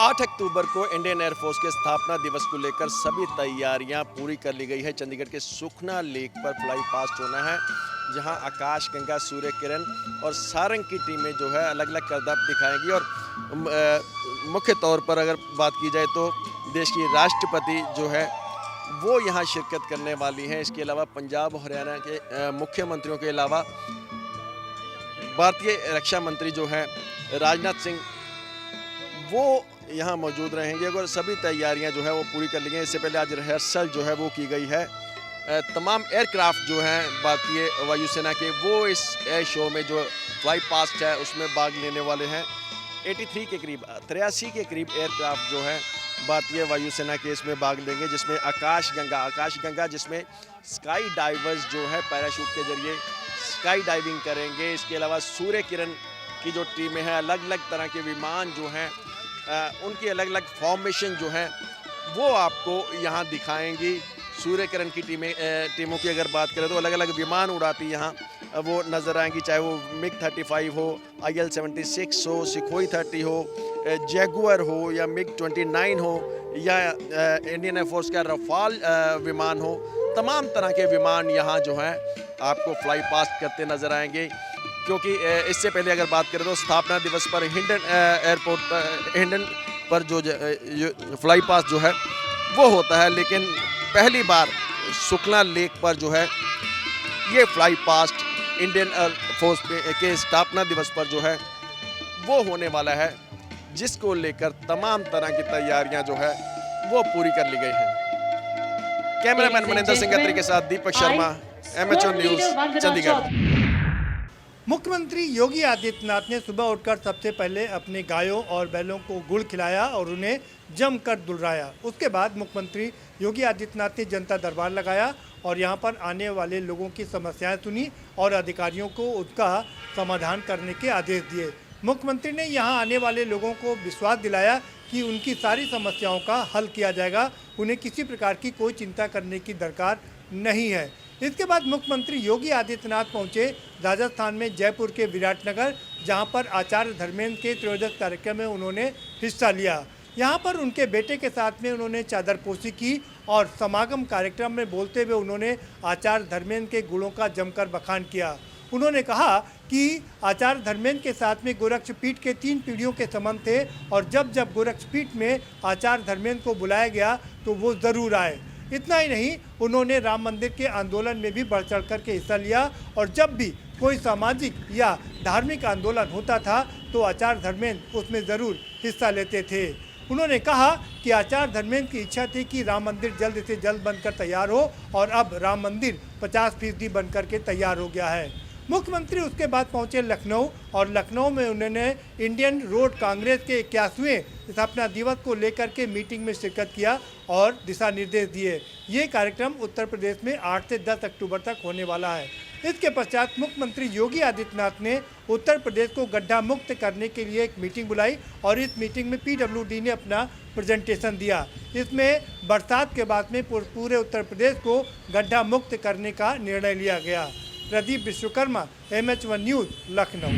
8 अक्टूबर को Indian air force के स्थापना दिवस को लेकर सभी तैयारियां पूरी कर ली गई है। चंडीगढ़ के सुखना लेक पर फ्लाई पास्ट होना है, जहां आकाश गंगा, सूर्य किरण और सारंग की टीमें जो है अलग अलग करतब दिखाएंगी। और मुख्य तौर पर अगर बात की जाए तो देश की राष्ट्रपति जो है वो यहाँ शिरकत करने वाली हैं। इसके अलावा पंजाब हरियाणा के मुख्यमंत्रियों के अलावा भारतीय रक्षा मंत्री जो हैं राजनाथ सिंह वो यहाँ मौजूद रहेंगे। और सभी तैयारियां जो है वो पूरी कर ली गई। इससे पहले आज रिहर्सल जो है वो की गई है। तमाम एयरक्राफ्ट जो हैं भारतीय वायुसेना के वो इस एयर शो में जो फ्लाई पास्ट है उसमें भाग लेने वाले हैं। 83 के करीब 83 के करीब एयरक्राफ्ट जो है भारतीय वायुसेना के इसमें भाग लेंगे, जिसमें आकाश गंगा जिसमें स्काई डाइवर्स जो है पैराशूट के जरिए स्काई डाइविंग करेंगे। इसके अलावा सूर्य किरण की जो टीमें हैं, अलग अलग तरह के विमान जो हैं उनकी अलग अलग फॉर्मेशन जो हैं वो आपको यहाँ दिखाएंगी। सूर्य किरण की टीमों की अगर बात करें तो अलग अलग विमान उड़ाती यहाँ वो नज़र आएंगी, चाहे वो मिग 35 हो, IL-76 हो, सुखोई 30 हो, जैगुआर हो या मिग 29 हो या इंडियन एयरफोर्स का रफाल विमान हो। तमाम तरह के विमान यहाँ जो हैं आपको फ्लाई पास्ट करते नज़र आएंगे। क्योंकि इससे पहले अगर बात करें तो स्थापना दिवस पर हिंडन पर जो फ्लाई पास्ट जो है वो होता है, लेकिन पहली बार सुखना लेक पर जो है ये फ्लाई पास्ट इंडियन एयरफोर्स के स्थापना दिवस पर जो है वो होने वाला है, जिसको लेकर तमाम तरह की तैयारियां जो है वो पूरी कर ली गई हैं। कैमरामैन मनिंदर सिंह खत्री के साथ दीपक शर्मा, MHO न्यूज़, चंडीगढ़। मुख्यमंत्री योगी आदित्यनाथ ने सुबह उठकर सबसे पहले अपने गायों और बैलों को गुड़ खिलाया और उन्हें जमकर दुलराया। उसके बाद मुख्यमंत्री योगी आदित्यनाथ ने जनता दरबार लगाया और यहां पर आने वाले लोगों की समस्याएं सुनी और अधिकारियों को उसका समाधान करने के आदेश दिए। मुख्यमंत्री ने यहां आने वाले लोगों को विश्वास दिलाया कि उनकी सारी समस्याओं का हल किया जाएगा, उन्हें किसी प्रकार की कोई चिंता करने की दरकार नहीं है। इसके बाद मुख्यमंत्री योगी आदित्यनाथ पहुंचे राजस्थान में जयपुर के विराटनगर, जहां पर आचार्य धर्मेंद्र के त्रयोदश कार्यक्रम में उन्होंने हिस्सा लिया। यहां पर उनके बेटे के साथ में उन्होंने चादरपोशी की और समागम कार्यक्रम में बोलते हुए उन्होंने आचार्य धर्मेंद्र के गुणों का जमकर बखान किया। उन्होंने कहा कि आचार्य धर्मेंद्र के साथ में गोरक्षपीठ के 3 पीढ़ियों के संबंध थे और जब जब गोरक्षपीठ में आचार्य धर्मेंद्र को बुलाया गया तो वो ज़रूर आए। इतना ही नहीं, उन्होंने राम मंदिर के आंदोलन में भी बढ़ चढ़ कर के हिस्सा लिया और जब भी कोई सामाजिक या धार्मिक आंदोलन होता था तो आचार्य धर्मेंद्र उसमें ज़रूर हिस्सा लेते थे। उन्होंने कहा कि आचार्य धर्मेंद्र की इच्छा थी कि राम मंदिर जल्द से जल्द बनकर तैयार हो और अब राम मंदिर 50% बन कर के तैयार हो गया है। मुख्यमंत्री उसके बाद पहुंचे लखनऊ और लखनऊ में उन्होंने इंडियन रोड कांग्रेस के 81वें स्थापना दिवस को लेकर के मीटिंग में शिरकत किया और दिशा निर्देश दिए। ये कार्यक्रम उत्तर प्रदेश में 8 से 10 अक्टूबर तक होने वाला है। इसके पश्चात मुख्यमंत्री योगी आदित्यनाथ ने उत्तर प्रदेश को गड्ढा मुक्त करने के लिए एक मीटिंग बुलाई और इस मीटिंग में PWD ने अपना प्रेजेंटेशन दिया। इसमें बरसात के बाद में पूरे उत्तर प्रदेश को गड्ढा मुक्त करने का निर्णय लिया गया। Pradeep Vishwakarma, MH1 news, Lucknow.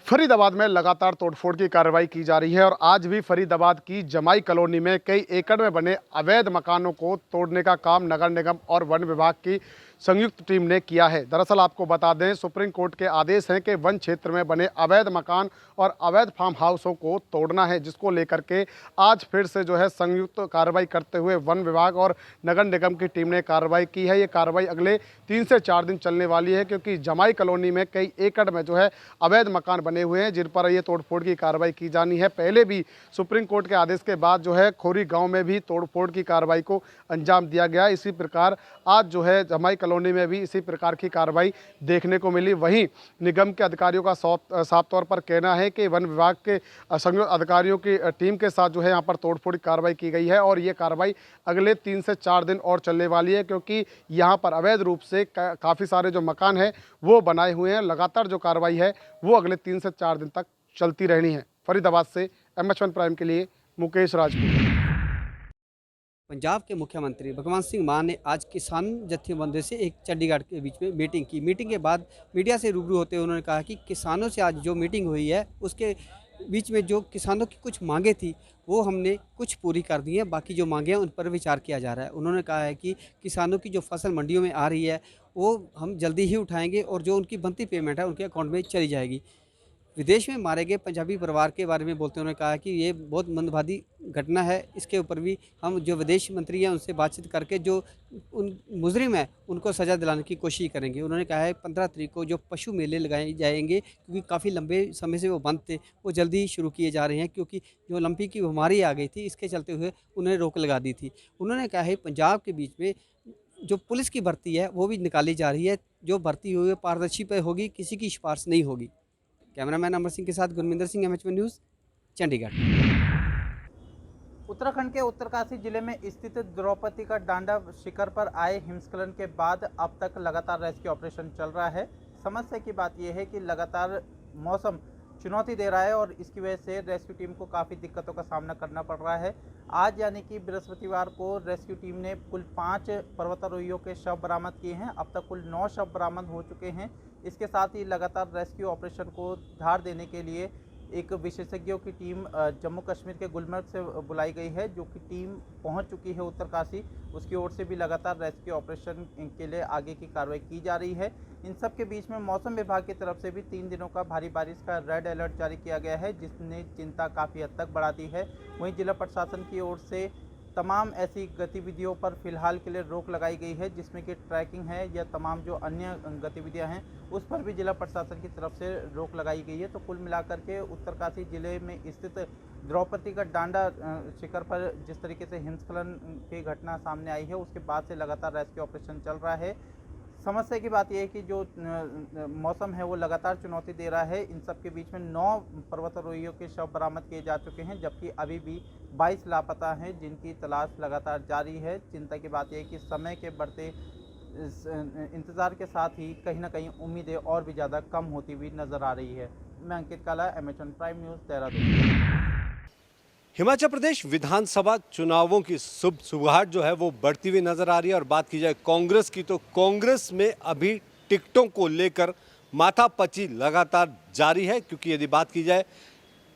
फरीदाबाद में लगातार तोड़फोड़ की कार्रवाई की जा रही है और आज भी फरीदाबाद की जमाई कॉलोनी में कई एकड़ में बने अवैध मकानों को तोड़ने का काम नगर निगम और वन विभाग की संयुक्त टीम ने किया है। दरअसल आपको बता दें, सुप्रीम कोर्ट के आदेश हैं कि वन क्षेत्र में बने अवैध मकान और अवैध फार्म हाउसों को तोड़ना है, जिसको लेकर के आज फिर से जो है संयुक्त कार्रवाई करते हुए वन विभाग और नगर निगम की टीम ने कार्रवाई की है। ये कार्रवाई अगले 3 से 4 दिन चलने वाली है, क्योंकि जमाई कॉलोनी में कई एकड़ में जो है अवैध मकान बने हुए हैं जिन पर ये तोड़फोड़ की कार्रवाई की जानी है। पहले भी सुप्रीम कोर्ट के आदेश के बाद जो है खोरी गाँव में भी तोड़फोड़ की कार्रवाई को अंजाम दिया गया। इसी प्रकार आज जो है जमाई कॉलोनी में भी इसी प्रकार की कार्रवाई देखने को मिली। वहीं निगम के अधिकारियों का साफ तौर पर कहना है कि वन विभाग के संयुक्त अधिकारियों की टीम के साथ जो है यहाँ पर तोड़फोड़ की कार्रवाई की गई है और ये कार्रवाई अगले 3 से 4 दिन और चलने वाली है, क्योंकि यहाँ पर अवैध रूप से काफ़ी सारे जो मकान हैं वो बनाए हुए हैं। लगातार जो कार्रवाई है वो अगले 3 से 4 दिन तक चलती रहनी है। फरीदाबाद से MH1 प्राइम के लिए मुकेश राजपूत। पंजाब के मुख्यमंत्री भगवंत सिंह मान ने आज किसान जत्थेबंदी से एक चंडीगढ़ के बीच में मीटिंग की। मीटिंग के बाद मीडिया से रूबरू होते हुए उन्होंने कहा कि किसानों से आज जो मीटिंग हुई है उसके बीच में जो किसानों की कुछ मांगे थी वो हमने कुछ पूरी कर दी हैं, बाकी जो मांगे हैं उन पर विचार किया जा रहा है। उन्होंने कहा है कि किसानों की जो फसल मंडियों में आ रही है वो हम जल्दी ही उठाएंगे और जो उनकी बनती पेमेंट है उनके अकाउंट में चली जाएगी। विदेश में मारे गए पंजाबी परिवार के बारे में बोलते उन्होंने कहा कि ये बहुत मंदभागी घटना है, इसके ऊपर भी हम जो विदेश मंत्री हैं उनसे बातचीत करके जो उन मुजरिम है उनको सज़ा दिलाने की कोशिश करेंगे। उन्होंने कहा है 15 तारीख को जो पशु मेले लगाए जाएंगे, क्योंकि काफ़ी लंबे समय से वो बंद थे, वो जल्दी ही शुरू किए जा रहे हैं, क्योंकि जो ओलंपिक की बीमारी आ गई थी इसके चलते हुए उन्हें रोक लगा दी थी। उन्होंने कहा है पंजाब के बीच में जो पुलिस की भर्ती है वो भी निकाली जा रही है, जो भर्ती हुई है पारदर्शी पे होगी, किसी की सिफारिश नहीं होगी। कैमरामैन अमर सिंह के साथ गुरमिंदर सिंह, MH1 न्यूज़, चंडीगढ़। उत्तराखंड के उत्तरकाशी जिले में स्थित द्रौपदी का डांडा शिखर पर आए हिमस्खलन के बाद अब तक लगातार रेस्क्यू ऑपरेशन चल रहा है। समस्या की बात यह है कि लगातार मौसम चुनौती दे रहा है और इसकी वजह से रेस्क्यू टीम को काफ़ी दिक्कतों का सामना करना पड़ रहा है। आज यानी कि बृहस्पतिवार को रेस्क्यू टीम ने कुल 5 पर्वतारोहियों के शव बरामद किए हैं। अब तक कुल 9 शव बरामद हो चुके हैं। इसके साथ ही लगातार रेस्क्यू ऑपरेशन को धार देने के लिए एक विशेषज्ञों की टीम जम्मू कश्मीर के गुलमर्ग से बुलाई गई है, जो कि टीम पहुंच चुकी है उत्तरकाशी। उसकी ओर से भी लगातार रेस्क्यू ऑपरेशन के लिए आगे की कार्रवाई की जा रही है। इन सब के बीच में मौसम विभाग की तरफ से भी 3 दिनों का भारी बारिश का रेड अलर्ट जारी किया गया है, जिसने चिंता काफ़ी हद तक बढ़ा दी है। वहीं जिला प्रशासन की ओर से तमाम ऐसी गतिविधियों पर फिलहाल के लिए रोक लगाई गई है, जिसमें कि ट्रैकिंग है या तमाम जो अन्य गतिविधियां हैं उस पर भी जिला प्रशासन की तरफ से रोक लगाई गई है। तो कुल मिलाकर के उत्तरकाशी जिले में स्थित द्रौपदी का डांडा शिखर पर जिस तरीके से हिमस्खलन की घटना सामने आई है, उसके बाद से लगातार रेस्क्यू ऑपरेशन चल रहा है। समस्या की बात यह है कि जो मौसम है वो लगातार चुनौती दे रहा है। इन सब के बीच में 9 पर्वतारोहियों के शव बरामद किए जा चुके हैं, जबकि अभी भी 22 लापता हैं, जिनकी तलाश लगातार जारी है। चिंता की बात यह है कि समय के बढ़ते इंतज़ार के साथ ही कहीं ना कहीं उम्मीदें और भी ज़्यादा कम होती हुई नज़र आ रही है। मैं Ankit Kala, MH1 prime news, Dehradun. Himachal Pradesh विधानसभा चुनावों की सुबगाहट जो है वो बढ़ती हुई नजर आ रही है। और बात की जाए कांग्रेस की, तो कांग्रेस में अभी टिकटों को लेकर माथापच्ची लगातार जारी है, क्योंकि यदि बात की जाए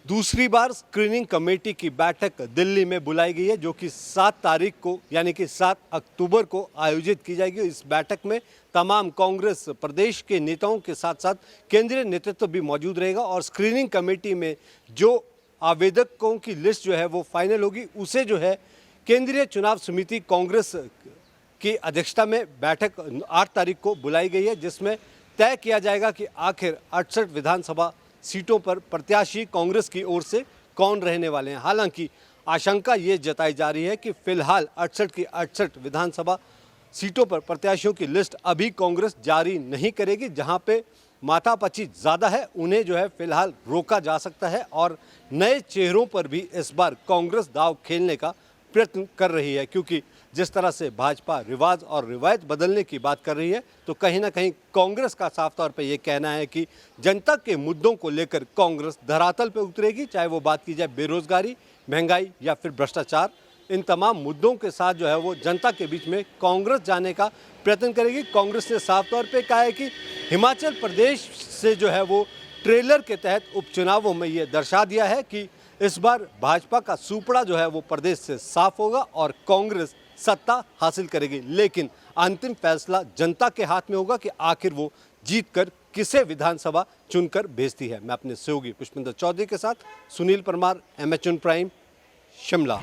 दूसरी बार स्क्रीनिंग कमेटी की बैठक दिल्ली में बुलाई गई है, जो कि 7 तारीख को यानी कि 7 अक्टूबर को आयोजित की जाएगी। इस बैठक में तमाम कांग्रेस प्रदेश के नेताओं के साथ साथ केंद्रीय नेतृत्व भी मौजूद रहेगा और स्क्रीनिंग कमेटी में जो आवेदकों की लिस्ट जो है वो फाइनल होगी, उसे जो है केंद्रीय चुनाव समिति कांग्रेस की अध्यक्षता में बैठक 8 तारीख को बुलाई गई है, जिसमें तय किया जाएगा कि आखिर 68 विधानसभा सीटों पर प्रत्याशी कांग्रेस की ओर से कौन रहने वाले हैं। हालांकि आशंका ये जताई जा रही है कि फिलहाल 68 की 68 विधानसभा सीटों पर प्रत्याशियों की लिस्ट अभी कांग्रेस जारी नहीं करेगी। जहां पे माथापच्ची ज़्यादा है उन्हें जो है फिलहाल रोका जा सकता है और नए चेहरों पर भी इस बार कांग्रेस दांव खेलने का प्रयत्न कर रही है, क्योंकि जिस तरह से भाजपा रिवाज और रिवायत बदलने की बात कर रही है, तो कहीं ना कहीं कांग्रेस का साफ तौर पे ये कहना है कि जनता के मुद्दों को लेकर कांग्रेस धरातल पे उतरेगी, चाहे वो बात की जाए बेरोजगारी, महंगाई या फिर भ्रष्टाचार। इन तमाम मुद्दों के साथ जो है वो जनता के बीच में कांग्रेस जाने का प्रयत्न करेगी। कांग्रेस ने साफ तौर पे कहा है कि हिमाचल प्रदेश से जो है वो ट्रेलर के तहत उपचुनावों में ये दर्शा दिया है कि इस बार भाजपा का सुपड़ा जो है वो प्रदेश से साफ होगा और कांग्रेस सत्ता हासिल करेगी। लेकिन अंतिम फैसला जनता के हाथ में होगा कि आखिर वो जीतकर किसे विधानसभा चुनकर भेजती है। मैं अपने सहयोगी पुष्पिंदर चौधरी के साथ सुनील परमार, MH1 प्राइम, शिमला।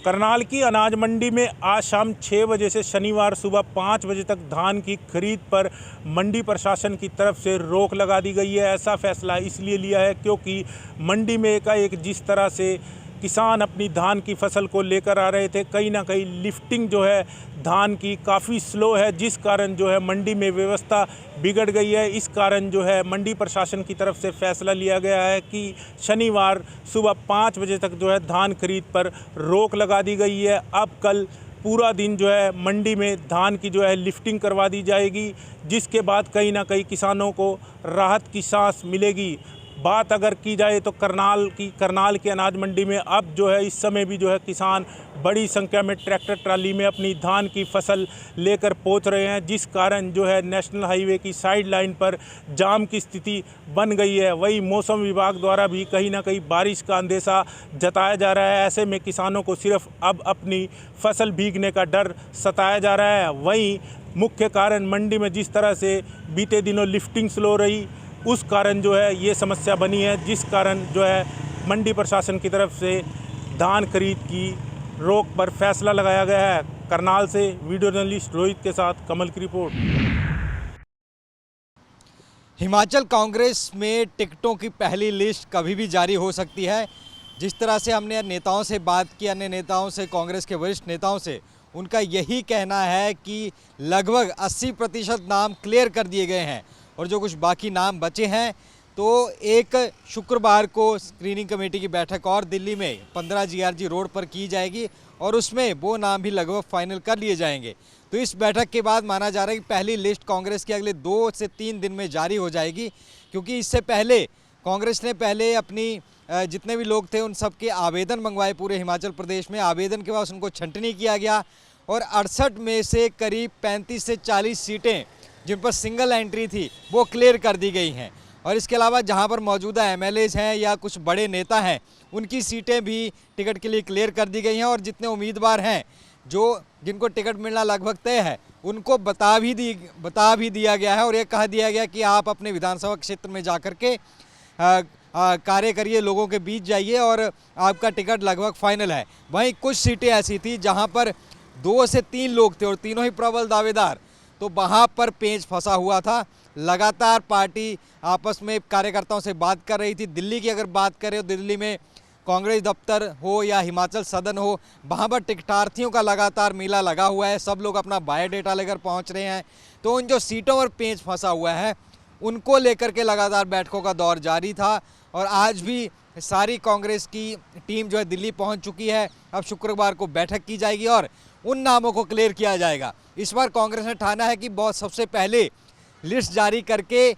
करनाल की अनाज मंडी में आज शाम 6 बजे से शनिवार सुबह 5 बजे तक धान की खरीद पर मंडी प्रशासन की तरफ से रोक लगा दी गई है। ऐसा फैसला इसलिए लिया है क्योंकि मंडी में एकाएक जिस तरह से किसान अपनी धान की फसल को लेकर आ रहे थे, कहीं ना कहीं लिफ्टिंग जो है धान की काफ़ी स्लो है, जिस कारण जो है मंडी में व्यवस्था बिगड़ गई है। इस कारण जो है मंडी प्रशासन की तरफ से फैसला लिया गया है कि शनिवार सुबह 5 बजे तक जो है धान खरीद पर रोक लगा दी गई है। अब कल पूरा दिन जो है मंडी में धान की जो है लिफ्टिंग करवा दी जाएगी, जिसके बाद कहीं ना कहीं किसानों को राहत की सांस मिलेगी। बात अगर की जाए तो करनाल की अनाज मंडी में अब जो है इस समय भी जो है किसान बड़ी संख्या में ट्रैक्टर ट्राली में अपनी धान की फसल लेकर पहुंच रहे हैं, जिस कारण जो है नेशनल हाईवे की साइड लाइन पर जाम की स्थिति बन गई है। वही मौसम विभाग द्वारा भी कहीं ना कहीं बारिश का अंदेशा जताया जा रहा है। ऐसे में किसानों को सिर्फ अब अपनी फसल भीगने का डर सताया जा रहा है। वहीं मुख्य कारण मंडी में जिस तरह से बीते दिनों लिफ्टिंग स्लो रही, उस कारण जो है ये समस्या बनी है, जिस कारण जो है मंडी प्रशासन की तरफ से धान खरीद की रोक पर फैसला लगाया गया है। करनाल से वीडियो जर्नलिस्ट रोहित के साथ कमल की रिपोर्ट। हिमाचल कांग्रेस में टिकटों की पहली लिस्ट कभी भी जारी हो सकती है। जिस तरह से हमने नेताओं से बात की, अन्य नेताओं से, कांग्रेस के वरिष्ठ नेताओं से, उनका यही कहना है कि लगभग 80% नाम क्लियर कर दिए गए हैं और जो कुछ बाकी नाम बचे हैं तो एक शुक्रवार को स्क्रीनिंग कमेटी की बैठक और दिल्ली में 15 GRG रोड पर की जाएगी और उसमें वो नाम भी लगभग फाइनल कर लिए जाएंगे। तो इस बैठक के बाद माना जा रहा है कि पहली लिस्ट कांग्रेस की अगले 2 से 3 दिन में जारी हो जाएगी, क्योंकि इससे पहले कांग्रेस ने पहले अपनी जितने भी लोग थे उन सब के आवेदन मंगवाए पूरे हिमाचल प्रदेश में। आवेदन के बाद उनको छंटनी किया गया और 68 में से करीब 35 से 40 सीटें जिन पर सिंगल एंट्री थी वो क्लियर कर दी गई हैं। और इसके अलावा जहां पर मौजूदा MLAs हैं या कुछ बड़े नेता हैं उनकी सीटें भी टिकट के लिए क्लियर कर दी गई हैं और जितने उम्मीदवार हैं जिनको टिकट मिलना लगभग तय है उनको बता भी दिया गया है और ये कह दिया गया कि आप अपने विधानसभा क्षेत्र में जाकर के कार्य करिए, लोगों के बीच जाइए और आपका टिकट लगभग फाइनल है। वहीं कुछ सीटें ऐसी थी जहां पर 2 से 3 लोग थे और तीनों ही प्रबल दावेदार, तो वहां पर पेंच फंसा हुआ था। लगातार पार्टी आपस में कार्यकर्ताओं से बात कर रही थी। दिल्ली की अगर बात करें तो दिल्ली में कांग्रेस दफ्तर हो या हिमाचल सदन हो, वहाँ पर टिकटार्थियों का लगातार मेला लगा हुआ है। सब लोग अपना बायोडेटा लेकर पहुँच रहे हैं। तो उन जो सीटों पर पेंच फंसा हुआ है उनको लेकर के लगातार बैठकों का दौर जारी था और आज भी सारी कांग्रेस की टीम जो है दिल्ली पहुँच चुकी है। अब शुक्रवार को बैठक की जाएगी और उन नामों को क्लियर किया जाएगा। इस बार कांग्रेस ने ठाना है कि बहुत सबसे पहले लिस्ट जारी करके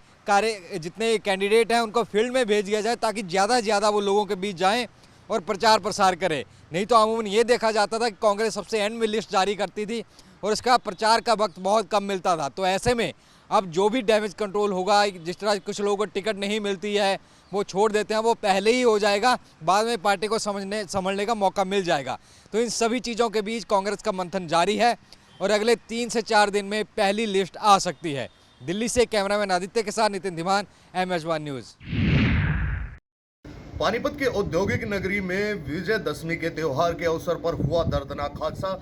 जितने कैंडिडेट हैं उनको फील्ड में भेज दिया जाए ताकि ज़्यादा से ज़्यादा वो लोगों के बीच जाएं और प्रचार प्रसार करें। नहीं तो अमूमन ये देखा जाता था कि कांग्रेस सबसे एंड में लिस्ट जारी करती थी और इसका प्रचार का वक्त बहुत कम मिलता था। तो ऐसे में अब जो भी डैमेज कंट्रोल होगा, जिस तरह कुछ लोगों को टिकट नहीं मिलती है वो छोड़ देते हैं, वो पहले ही हो जाएगा, बाद में पार्टी को समझने का मौका मिल जाएगा। तो इन सभी चीज़ों के बीच कांग्रेस का मंथन जारी है और अगले 3 से 4 दिन में पहली लिस्ट आ सकती है। दिल्ली से कैमरामैन आदित्य के साथ नितिन धीमान, MH1 न्यूज़। पानीपत के औद्योगिक नगरी में विजयदशमी के त्योहार के अवसर पर हुआ दर्दनाक हादसा।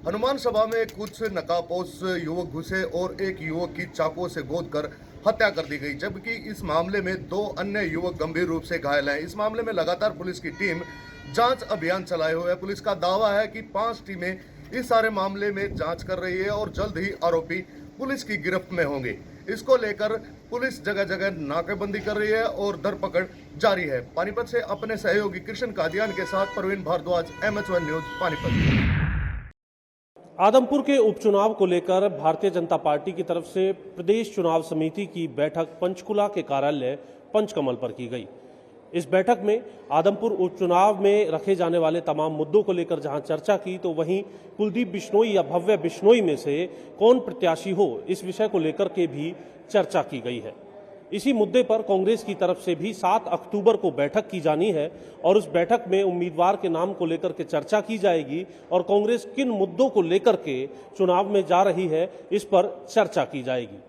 हनुमान सभा में कुछ नकाबपोश युवक घुसे और एक युवक की चाकू से गोदकर हत्या कर दी गई, जबकि इस मामले में 2 अन्य युवक गंभीर रूप से घायल हैं। इस मामले में लगातार पुलिस की टीम जांच अभियान चलाए हुए है। पुलिस का दावा है कि 5 टीमें इस सारे मामले में जांच कर रही है और जल्द ही आरोपी पुलिस की गिरफ्त में होंगे। इसको लेकर पुलिस जगह जगह नाकेबंदी कर रही है और धरपकड़ जारी है। पानीपत से अपने सहयोगी कृष्ण कादियान के साथ प्रवीण भारद्वाज, MH1 न्यूज पानीपत। आदमपुर के उपचुनाव को लेकर भारतीय जनता पार्टी की तरफ से प्रदेश चुनाव समिति की बैठक पंचकुला के कार्यालय पंचकमल पर की गई। इस बैठक में आदमपुर उपचुनाव में रखे जाने वाले तमाम मुद्दों को लेकर जहां चर्चा की, तो वहीं कुलदीप बिश्नोई या भव्य बिश्नोई में से कौन प्रत्याशी हो, इस विषय को लेकर के भी चर्चा की गई है। इसी मुद्दे पर कांग्रेस की तरफ से भी 7 अक्टूबर को बैठक की जानी है और उस बैठक में उम्मीदवार के नाम को लेकर के चर्चा की जाएगी और कांग्रेस किन मुद्दों को लेकर के चुनाव में जा रही है इस पर चर्चा की जाएगी।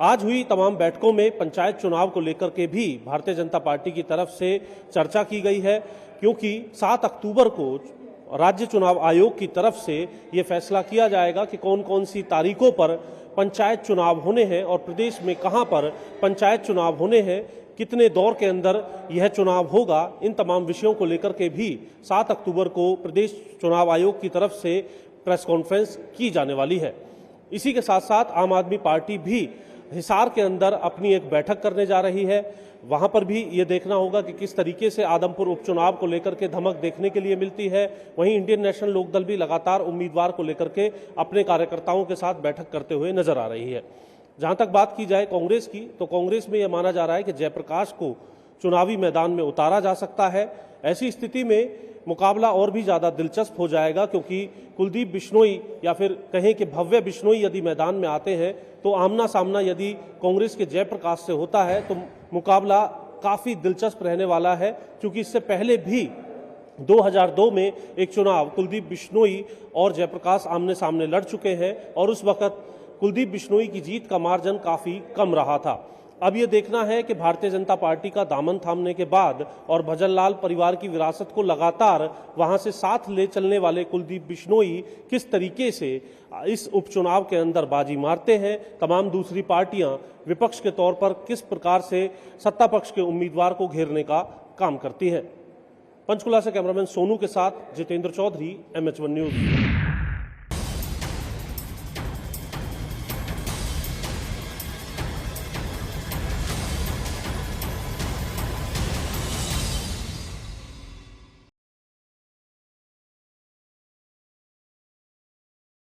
आज हुई तमाम बैठकों में पंचायत चुनाव को लेकर के भी भारतीय जनता पार्टी की तरफ से चर्चा की गई है, क्योंकि 7 अक्टूबर को राज्य चुनाव आयोग की तरफ से ये फैसला किया जाएगा कि कौन कौन सी तारीखों पर पंचायत चुनाव होने हैं और प्रदेश में कहां पर पंचायत चुनाव होने हैं, कितने दौर के अंदर यह चुनाव होगा। इन तमाम विषयों को लेकर के भी 7 अक्टूबर को प्रदेश चुनाव आयोग की तरफ से प्रेस कॉन्फ्रेंस की जाने वाली है। इसी के साथ साथ आम आदमी पार्टी भी हिसार के अंदर अपनी एक बैठक करने जा रही है। वहां पर भी ये देखना होगा कि किस तरीके से आदमपुर उपचुनाव को लेकर के धमक देखने के लिए मिलती है। वहीं इंडियन नेशनल लोकदल भी लगातार उम्मीदवार को लेकर के अपने कार्यकर्ताओं के साथ बैठक करते हुए नजर आ रही है। जहां तक बात की जाए कांग्रेस की, तो कांग्रेस में यह माना जा रहा है कि जयप्रकाश को चुनावी मैदान में उतारा जा सकता है। ऐसी स्थिति में मुकाबला और भी ज़्यादा दिलचस्प हो जाएगा, क्योंकि कुलदीप बिश्नोई या फिर कहें कि भव्य बिश्नोई यदि मैदान में आते हैं तो आमना सामना यदि कांग्रेस के जयप्रकाश से होता है तो मुकाबला काफ़ी दिलचस्प रहने वाला है, क्योंकि इससे पहले भी 2002 में एक चुनाव कुलदीप बिश्नोई और जयप्रकाश आमने सामने लड़ चुके हैं और उस वक्त कुलदीप बिश्नोई की जीत का मार्जिन काफ़ी कम रहा था। अब ये देखना है कि भारतीय जनता पार्टी का दामन थामने के बाद और भजनलाल परिवार की विरासत को लगातार वहां से साथ ले चलने वाले कुलदीप बिश्नोई किस तरीके से इस उपचुनाव के अंदर बाजी मारते हैं। तमाम दूसरी पार्टियां विपक्ष के तौर पर किस प्रकार से सत्ता पक्ष के उम्मीदवार को घेरने का काम करती हैं। पंचकुला से कैमरामैन सोनू के साथ जितेंद्र चौधरी, MH1 न्यूज़।